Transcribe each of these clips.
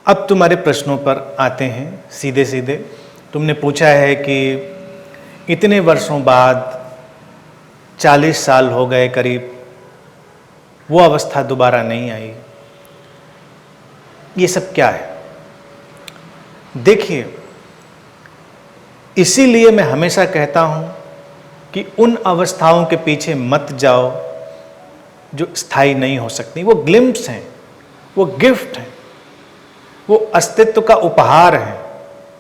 अब तुम्हारे प्रश्नों पर आते हैं सीधे सीधे। तुमने पूछा है कि इतने वर्षों बाद 40 साल हो गए करीब, वो अवस्था दोबारा नहीं आई, ये सब क्या है? देखिए, इसीलिए मैं हमेशा कहता हूं कि उन अवस्थाओं के पीछे मत जाओ जो स्थायी नहीं हो सकती। वो ग्लिम्प्स हैं, वो गिफ्ट हैं, वो अस्तित्व का उपहार है।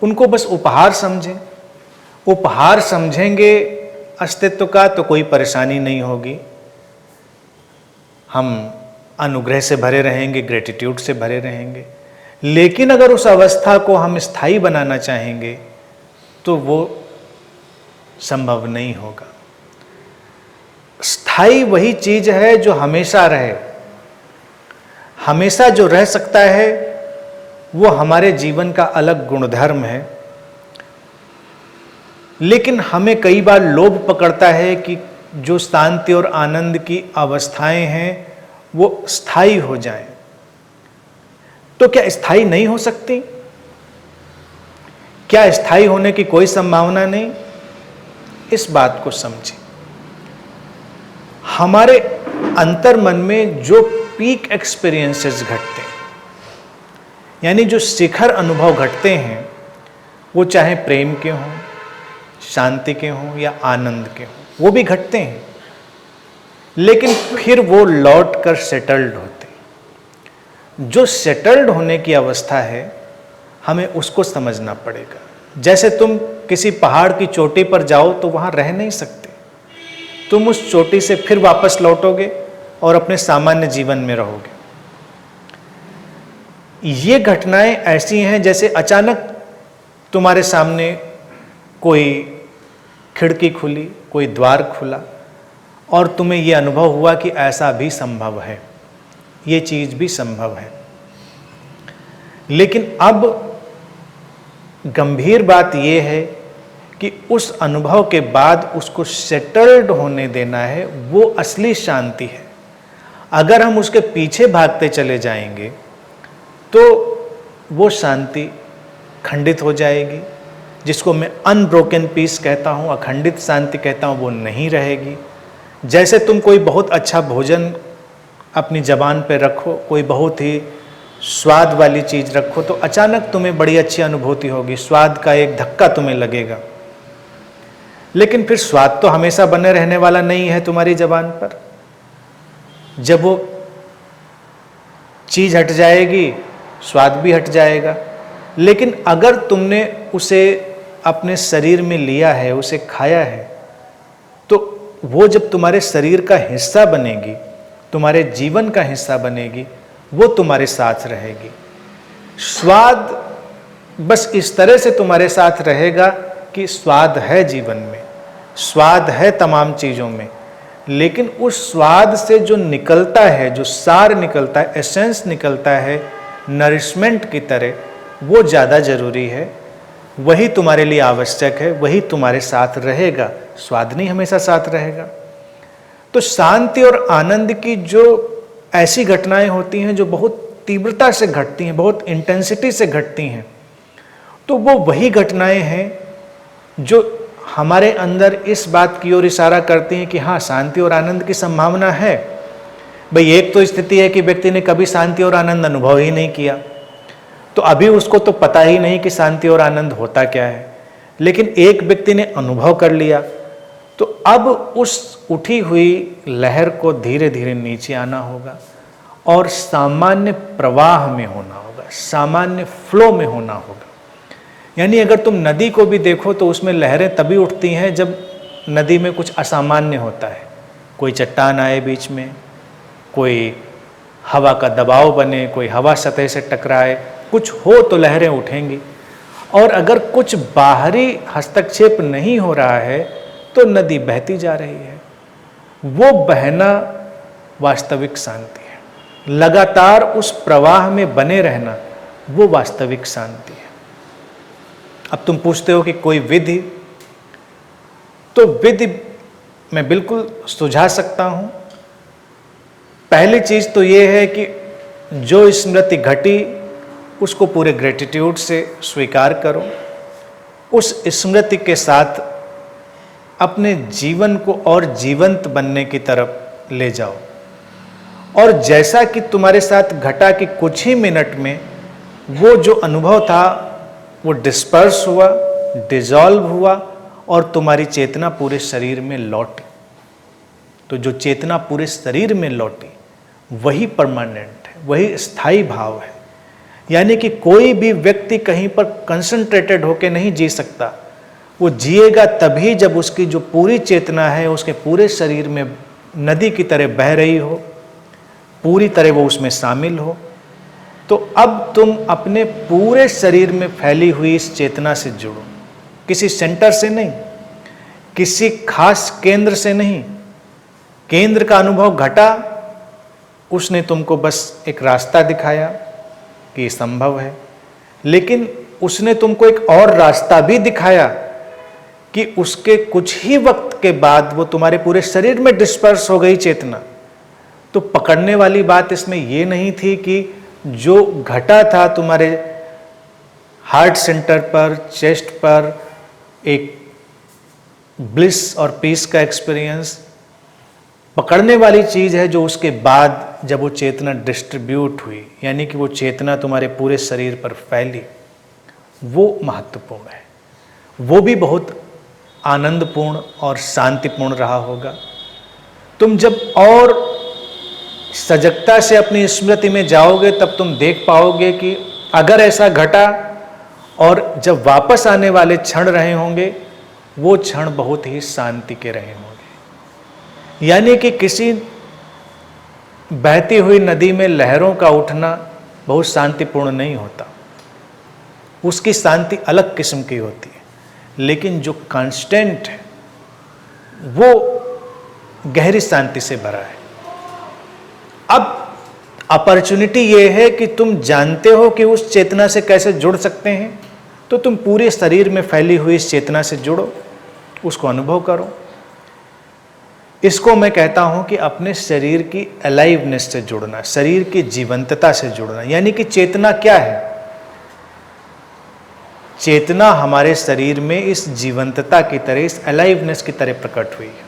उनको बस उपहार समझें। उपहार समझेंगे अस्तित्व का तो कोई परेशानी नहीं होगी। हम अनुग्रह से भरे रहेंगे, ग्रेटिट्यूड से भरे रहेंगे। लेकिन अगर उस अवस्था को हम स्थायी बनाना चाहेंगे तो वो संभव नहीं होगा। स्थायी वही चीज है जो हमेशा रहे। हमेशा जो रह सकता है वो हमारे जीवन का अलग गुणधर्म है। लेकिन हमें कई बार लोभ पकड़ता है कि जो शांति और आनंद की अवस्थाएं हैं वो स्थायी हो जाएं। तो क्या स्थायी नहीं हो सकती? क्या स्थायी होने की कोई संभावना नहीं? इस बात को समझें। हमारे अंतर्मन में जो पीक एक्सपीरियंसेस घटते हैं, यानी जो शिखर अनुभव घटते हैं, वो चाहे प्रेम के हों, शांति के हों या आनंद के हों, वो भी घटते हैं। लेकिन फिर वो लौट कर सेटल्ड होते हैं। जो सेटल्ड होने की अवस्था है, हमें उसको समझना पड़ेगा। जैसे तुम किसी पहाड़ की चोटी पर जाओ तो वहां रह नहीं सकते। तुम उस चोटी से फिर वापस लौटोगे और अपने सामान्य जीवन में रहोगे। ये घटनाएं ऐसी हैं जैसे अचानक तुम्हारे सामने कोई खिड़की खुली, कोई द्वार खुला और तुम्हें यह अनुभव हुआ कि ऐसा भी संभव है, ये चीज भी संभव है। लेकिन अब गंभीर बात यह है कि उस अनुभव के बाद उसको सेटल्ड होने देना है। वो असली शांति है। अगर हम उसके पीछे भागते चले जाएंगे तो वो शांति खंडित हो जाएगी, जिसको मैं अनब्रोकन पीस कहता हूँ, अखंडित शांति कहता हूँ, वो नहीं रहेगी। जैसे तुम कोई बहुत अच्छा भोजन अपनी जबान पे रखो, कोई बहुत ही स्वाद वाली चीज़ रखो, तो अचानक तुम्हें बड़ी अच्छी अनुभूति होगी, स्वाद का एक धक्का तुम्हें लगेगा। लेकिन फिर स्वाद तो हमेशा बने रहने वाला नहीं है तुम्हारी जबान पर। जब वो चीज़ हट जाएगी, स्वाद भी हट जाएगा। लेकिन अगर तुमने उसे अपने शरीर में लिया है, उसे खाया है, तो वो जब तुम्हारे शरीर का हिस्सा बनेगी, तुम्हारे जीवन का हिस्सा बनेगी, वो तुम्हारे साथ रहेगी। स्वाद बस इस तरह से तुम्हारे साथ रहेगा कि स्वाद है जीवन में, स्वाद है तमाम चीज़ों में। लेकिन उस स्वाद से जो निकलता है, जो सार निकलता है, एसेंस निकलता है नरिशमेंट की तरह, वो ज़्यादा ज़रूरी है। वही तुम्हारे लिए आवश्यक है, वही तुम्हारे साथ रहेगा। स्वाद नहीं हमेशा साथ रहेगा। तो शांति और आनंद की जो ऐसी घटनाएं होती हैं जो बहुत तीव्रता से घटती हैं, बहुत इंटेंसिटी से घटती हैं, तो वो वही घटनाएं हैं जो हमारे अंदर इस बात की ओर इशारा करती हैं कि हाँ, शांति और आनंद की संभावना है। भाई, एक तो स्थिति है कि व्यक्ति ने कभी शांति और आनंद अनुभव ही नहीं किया, तो अभी उसको तो पता ही नहीं कि शांति और आनंद होता क्या है। लेकिन एक व्यक्ति ने अनुभव कर लिया, तो अब उस उठी हुई लहर को धीरे धीरे नीचे आना होगा और सामान्य प्रवाह में होना होगा, सामान्य फ्लो में होना होगा। यानी अगर तुम नदी को भी देखो तो उसमें लहरें तभी उठती हैं जब नदी में कुछ असामान्य होता है। कोई चट्टान आए बीच में, कोई हवा का दबाव बने, कोई हवा सतह से टकराए, कुछ हो तो लहरें उठेंगी। और अगर कुछ बाहरी हस्तक्षेप नहीं हो रहा है तो नदी बहती जा रही है। वो बहना वास्तविक शांति है। लगातार उस प्रवाह में बने रहना, वो वास्तविक शांति है। अब तुम पूछते हो कि कोई विधि, तो विधि मैं बिल्कुल सुझा सकता हूं। पहली चीज तो ये है कि जो स्मृति घटी उसको पूरे ग्रेटिट्यूड से स्वीकार करो, उस स्मृति के साथ अपने जीवन को और जीवंत बनने की तरफ ले जाओ। और जैसा कि तुम्हारे साथ घटा कि कुछ ही मिनट में वो जो अनुभव था वो डिस्पर्स हुआ, डिसॉल्व हुआ और तुम्हारी चेतना पूरे शरीर में लौटी। तो जो चेतना पूरे शरीर में लौटी वही परमानेंट है, वही स्थायी भाव है। यानी कि कोई भी व्यक्ति कहीं पर कंसंट्रेटेड होकर नहीं जी सकता। वो जिएगा तभी जब उसकी जो पूरी चेतना है उसके पूरे शरीर में नदी की तरह बह रही हो, पूरी तरह वो उसमें शामिल हो। तो अब तुम अपने पूरे शरीर में फैली हुई इस चेतना से जुड़ो, किसी सेंटर से नहीं, किसी खास केंद्र से नहीं। केंद्र का अनुभव घटा, उसने तुमको बस एक रास्ता दिखाया कि ये संभव है, लेकिन उसने तुमको एक और रास्ता भी दिखाया कि उसके कुछ ही वक्त के बाद वो तुम्हारे पूरे शरीर में डिस्पर्स हो गई चेतना। तो पकड़ने वाली बात इसमें ये नहीं थी कि जो घटा था तुम्हारे हार्ट सेंटर पर, चेस्ट पर, एक ब्लिस और पीस का एक्सपीरियंस। पकड़ने वाली चीज है जो उसके बाद जब वो चेतना डिस्ट्रीब्यूट हुई, यानी कि वो चेतना तुम्हारे पूरे शरीर पर फैली, वो महत्वपूर्ण है। वो भी बहुत आनंदपूर्ण और शांतिपूर्ण रहा होगा। तुम जब और सजगता से अपनी स्मृति में जाओगे तब तुम देख पाओगे कि अगर ऐसा घटा और जब वापस आने वाले क्षण रहे होंगे वो क्षण बहुत ही शांति के रहे होंगे। यानी कि किसी बहती हुई नदी में लहरों का उठना बहुत शांतिपूर्ण नहीं होता, उसकी शांति अलग किस्म की होती है। लेकिन जो कांस्टेंट है वो गहरी शांति से भरा है। अब अपॉर्चुनिटी ये है कि तुम जानते हो कि उस चेतना से कैसे जुड़ सकते हैं, तो तुम पूरे शरीर में फैली हुई इस चेतना से जुड़ो, उसको अनुभव करो। इसको मैं कहता हूं कि अपने शरीर की अलाइवनेस से जुड़ना, शरीर की जीवंतता से जुड़ना। यानी कि चेतना क्या है? चेतना हमारे शरीर में इस जीवंतता की तरह, इस अलाइवनेस की तरह प्रकट हुई है।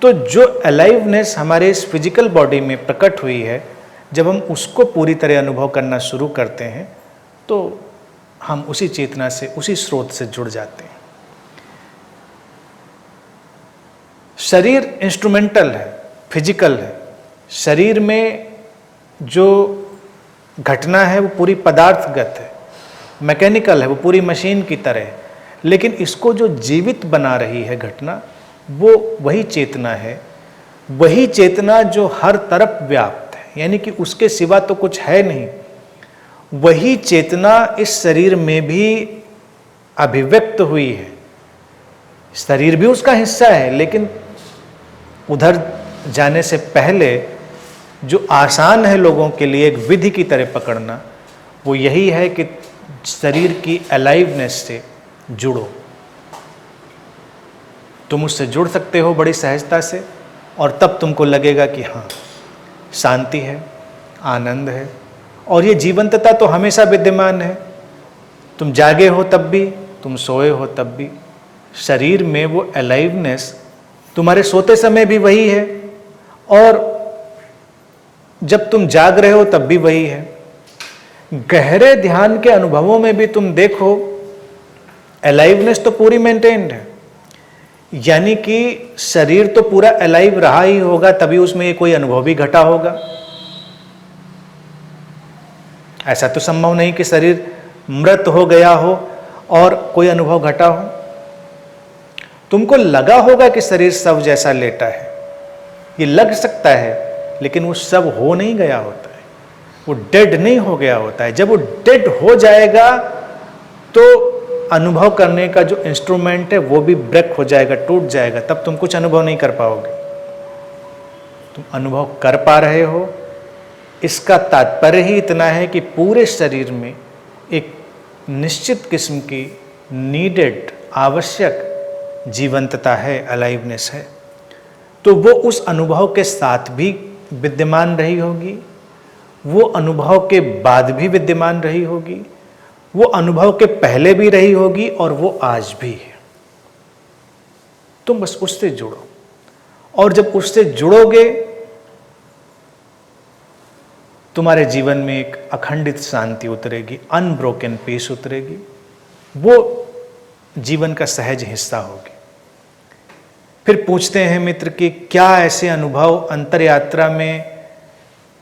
तो जो अलाइवनेस हमारे इस फिजिकल बॉडी में प्रकट हुई है, जब हम उसको पूरी तरह अनुभव करना शुरू करते हैं तो हम उसी चेतना से, उसी स्रोत से जुड़ जाते हैं। शरीर इंस्ट्रूमेंटल है, फिजिकल है। शरीर में जो घटना है वो पूरी पदार्थगत है, मैकेनिकल है, वो पूरी मशीन की तरह है। लेकिन इसको जो जीवित बना रही है घटना, वो वही चेतना है, वही चेतना जो हर तरफ व्याप्त है, यानी कि उसके सिवा तो कुछ है नहीं। वही चेतना इस शरीर में भी अभिव्यक्त हुई है। शरीर भी उसका हिस्सा है, लेकिन उधर जाने से पहले जो आसान है लोगों के लिए एक विधि की तरह पकड़ना, वो यही है कि शरीर की अलाइवनेस से जुड़ो। तुम उससे जुड़ सकते हो बड़ी सहजता से, और तब तुमको लगेगा कि हाँ, शांति है, आनंद है, और ये जीवंतता तो हमेशा विद्यमान है। तुम जागे हो तब भी, तुम सोए हो तब भी, शरीर में वो अलाइवनेस तुम्हारे सोते समय भी वही है, और जब तुम जाग रहे हो तब भी वही है। गहरे ध्यान के अनुभवों में भी तुम देखो, अलाइवनेस तो पूरी मेंटेन्ड है। यानी कि शरीर तो पूरा अलाइव रहा ही होगा, तभी उसमें कोई अनुभव भी घटा होगा। ऐसा तो संभव नहीं कि शरीर मृत हो गया हो और कोई अनुभव घटा हो। तुमको लगा होगा कि शरीर शव जैसा लेटा है, ये लग सकता है, लेकिन वो शव हो नहीं गया होता है, वो डेड नहीं हो गया होता है। जब वो डेड हो जाएगा तो अनुभव करने का जो इंस्ट्रूमेंट है वो भी ब्रेक हो जाएगा, टूट जाएगा, तब तुम कुछ अनुभव नहीं कर पाओगे। तुम अनुभव कर पा रहे हो, इसका तात्पर्य ही इतना है कि पूरे शरीर में एक निश्चित किस्म की नीडेड, आवश्यक जीवंतता है, अलाइवनेस है। तो वो उस अनुभव के साथ भी विद्यमान रही होगी, वो अनुभव के बाद भी विद्यमान रही होगी, वो अनुभव के पहले भी रही होगी और वो आज भी है। तुम बस उससे जुड़ो, और जब उससे जुड़ोगे तुम्हारे जीवन में एक अखंडित शांति उतरेगी, अनब्रोकन पीस उतरेगी, वो जीवन का सहज हिस्सा होगी। फिर पूछते हैं मित्र कि क्या ऐसे अनुभव अंतर यात्रा में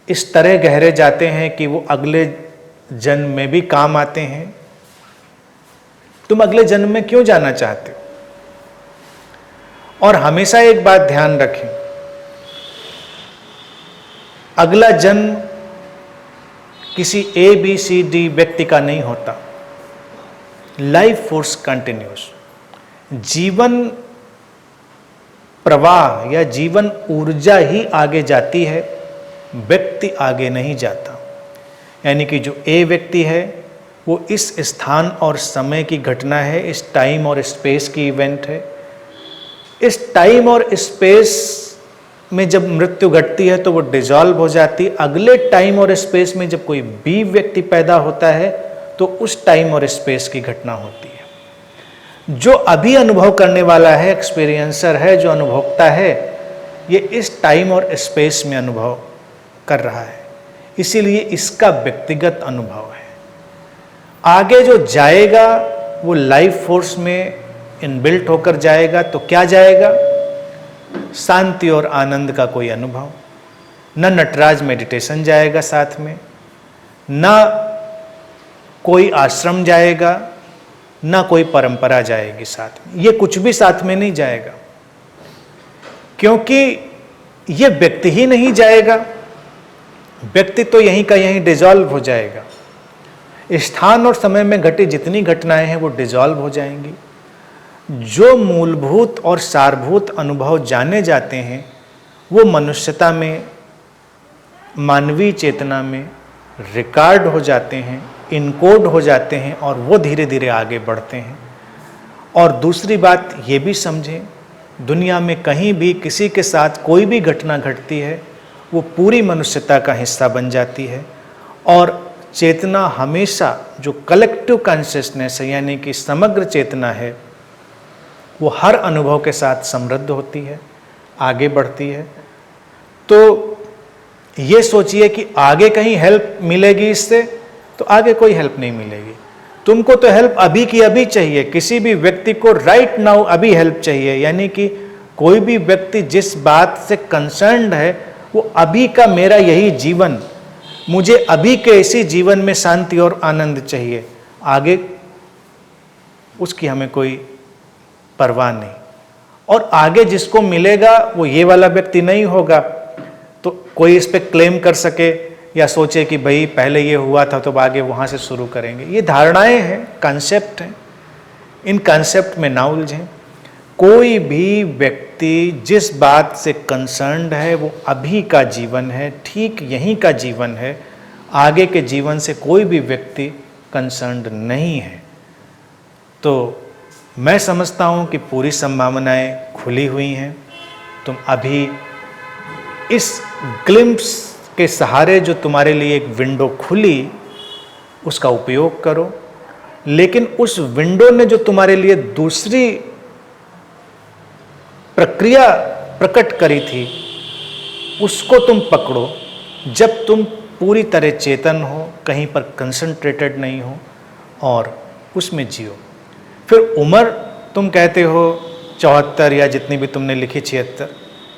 इस तरह गहरे जाते हैं कि वो अगले जन्म में भी काम आते हैं? तुम अगले जन्म में क्यों जाना चाहते हो? और हमेशा एक बात ध्यान रखें, अगला जन्म किसी ABCD व्यक्ति का नहीं होता। Life force continuous. जीवन प्रवाह या जीवन ऊर्जा ही आगे जाती है, व्यक्ति आगे नहीं जाता। यानी कि जो A व्यक्ति है वो इस स्थान और समय की घटना है, इस टाइम और स्पेस की इवेंट है। इस टाइम और स्पेस में जब मृत्यु घटती है तो वो डिसॉल्व हो जाती है। अगले टाइम और स्पेस में जब कोई B व्यक्ति पैदा होता है तो उस टाइम और स्पेस की घटना होती है। जो अभी अनुभव करने वाला है, एक्सपीरियंसर है, जो अनुभोक्ता है, ये इस टाइम और स्पेस में अनुभव कर रहा है, इसीलिए इसका व्यक्तिगत अनुभव है। आगे जो जाएगा वो लाइफ फोर्स में इनबिल्ट होकर जाएगा। तो क्या जाएगा? शांति और आनंद का कोई अनुभव। न नटराज मेडिटेशन जाएगा साथ में, न कोई आश्रम जाएगा, न कोई परंपरा जाएगी साथ में। ये कुछ भी साथ में नहीं जाएगा, क्योंकि ये व्यक्ति ही नहीं जाएगा। व्यक्ति तो यहीं का यहीं डिसॉल्व हो जाएगा। स्थान और समय में घटी जितनी घटनाएं हैं वो डिसॉल्व हो जाएंगी। जो मूलभूत और सारभूत अनुभव जाने जाते हैं वो मनुष्यता में, मानवीय चेतना में रिकॉर्ड हो जाते हैं, इनकोड हो जाते हैं और वो धीरे धीरे आगे बढ़ते हैं। और दूसरी बात ये भी समझें, दुनिया में कहीं भी किसी के साथ कोई भी घटना घटती है वो पूरी मनुष्यता का हिस्सा बन जाती है। और चेतना हमेशा, जो कलेक्टिव कॉन्शियसनेस है यानी कि समग्र चेतना है, वो हर अनुभव के साथ समृद्ध होती है, आगे बढ़ती है। तो ये सोचिए कि आगे कहीं हेल्प मिलेगी इससे, तो आगे कोई हेल्प नहीं मिलेगी। तुमको तो हेल्प अभी की अभी चाहिए। किसी भी व्यक्ति को राइट नाउ अभी हेल्प चाहिए। यानी कि कोई भी व्यक्ति जिस बात से कंसर्न्ड है वो अभी का मेरा यही जीवन, मुझे अभी के इसी जीवन में शांति और आनंद चाहिए, आगे उसकी हमें कोई परवाह नहीं। और आगे जिसको मिलेगा वो ये वाला व्यक्ति नहीं होगा, तो कोई इस पे क्लेम कर सके या सोचे कि भाई पहले ये हुआ था तो आगे वहाँ से शुरू करेंगे। ये धारणाएं हैं, कंसेप्ट हैं। इन कंसेप्ट में ना उलझें। कोई भी व्यक्ति जिस बात से कंसर्न्ड है वो अभी का जीवन है, ठीक यहीं का जीवन है। आगे के जीवन से कोई भी व्यक्ति कंसर्न्ड नहीं है। तो मैं समझता हूँ कि पूरी संभावनाएं खुली हुई हैं। तुम अभी इस ग्लिम्प्स के सहारे जो तुम्हारे लिए एक विंडो खुली उसका उपयोग करो। लेकिन उस विंडो ने जो तुम्हारे लिए दूसरी प्रक्रिया प्रकट करी थी उसको तुम पकड़ो। जब तुम पूरी तरह चेतन हो, कहीं पर कंसंट्रेटेड नहीं हो, और उसमें जियो। फिर उम्र तुम कहते हो 74 या जितनी भी तुमने लिखी 76,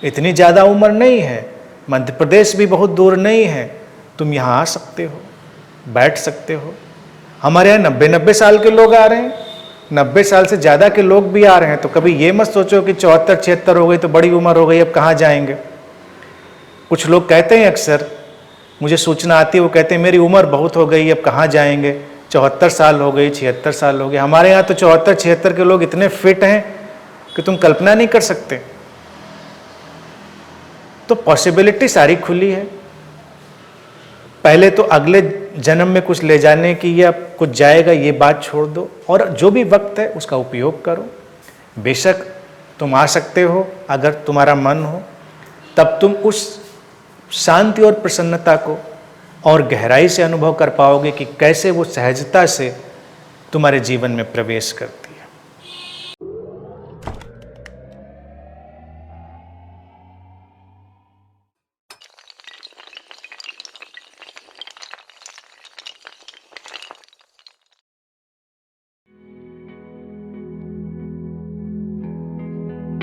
इतनी ज़्यादा उम्र नहीं है। मध्य प्रदेश भी बहुत दूर नहीं है। तुम यहाँ आ सकते हो, बैठ सकते हो। हमारे यहाँ 90-90 साल के लोग आ रहे हैं, 90 साल से ज़्यादा के लोग भी आ रहे हैं। तो कभी ये मत सोचो कि 74-76 हो गई तो बड़ी उम्र हो गई, अब कहाँ जाएंगे। कुछ लोग कहते हैं, अक्सर मुझे सूचना आती है, वो कहते हैं मेरी उम्र बहुत हो गई, अब कहाँ जाएंगे, 74 साल हो गई, 76 साल हो गए। हमारे यहाँ तो 74-76 के लोग इतने फिट हैं कि तुम कल्पना नहीं कर सकते। तो पॉसिबिलिटी सारी खुली है। पहले तो अगले जन्म में कुछ ले जाने की या कुछ जाएगा ये बात छोड़ दो, और जो भी वक्त है उसका उपयोग करो। बेशक तुम आ सकते हो, अगर तुम्हारा मन हो, तब तुम उस शांति और प्रसन्नता को और गहराई से अनुभव कर पाओगे कि कैसे वो सहजता से तुम्हारे जीवन में प्रवेश करते हैं।